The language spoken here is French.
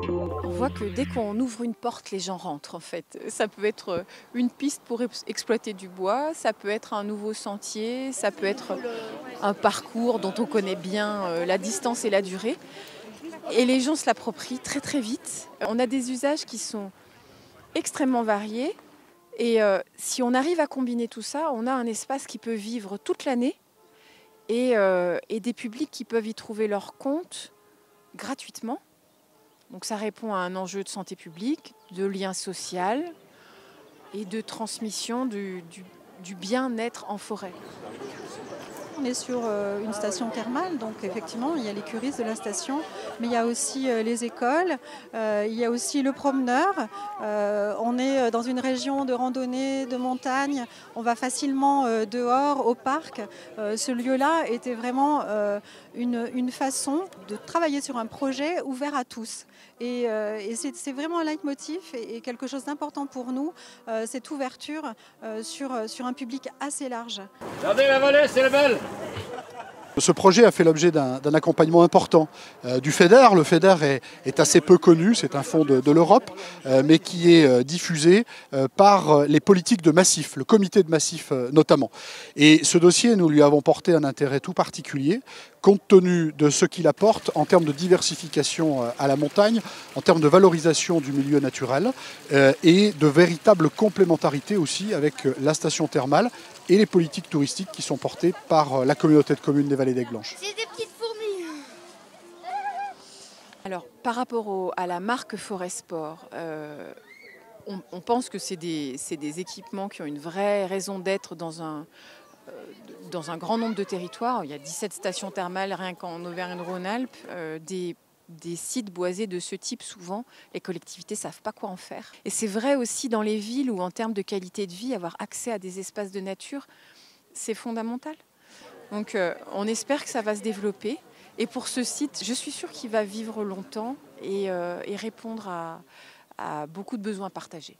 On voit que dès qu'on ouvre une porte, les gens rentrent en fait. Ça peut être une piste pour exploiter du bois, ça peut être un nouveau sentier, ça peut être un parcours dont on connaît bien la distance et la durée. Et les gens se l'approprient très très vite. On a des usages qui sont extrêmement variés. Et si on arrive à combiner tout ça, on a un espace qui peut vivre toute l'année et des publics qui peuvent y trouver leur compte gratuitement. Donc ça répond à un enjeu de santé publique, de lien social et de transmission du bien-être en forêt. On est sur une station thermale, donc effectivement, il y a les curistes de la station, mais il y a aussi les écoles, il y a aussi le promeneur. On est dans une région de randonnée, de montagne, on va facilement dehors, au parc. Ce lieu-là était vraiment une façon de travailler sur un projet ouvert à tous. Et c'est vraiment un leitmotiv et quelque chose d'important pour nous, cette ouverture sur un public assez large. Regardez la vallée, c'est belle. Ce projet a fait l'objet d'un accompagnement important du FEDER. Le FEDER est assez peu connu, c'est un fonds de l'Europe, mais qui est diffusé par les politiques de massif, le comité de massif notamment. Et ce dossier, nous lui avons porté un intérêt tout particulier, compte tenu de ce qu'il apporte en termes de diversification à la montagne, en termes de valorisation du milieu naturel et de véritable complémentarité aussi avec la station thermale et les politiques touristiques qui sont portées par la communauté de communes des Vallées d'Aigues Blanches. C'est des petites fourmis. Alors, par rapport à la marque Foresport, on pense que c'est des équipements qui ont une vraie raison d'être dans un grand nombre de territoires. Il y a 17 stations thermales rien qu'en Auvergne-Rhône-Alpes, des sites boisés de ce type, souvent, les collectivités ne savent pas quoi en faire. Et c'est vrai aussi dans les villes où, en termes de qualité de vie, avoir accès à des espaces de nature, c'est fondamental. Donc on espère que ça va se développer. Et pour ce site, je suis sûre qu'il va vivre longtemps et répondre à beaucoup de besoins partagés.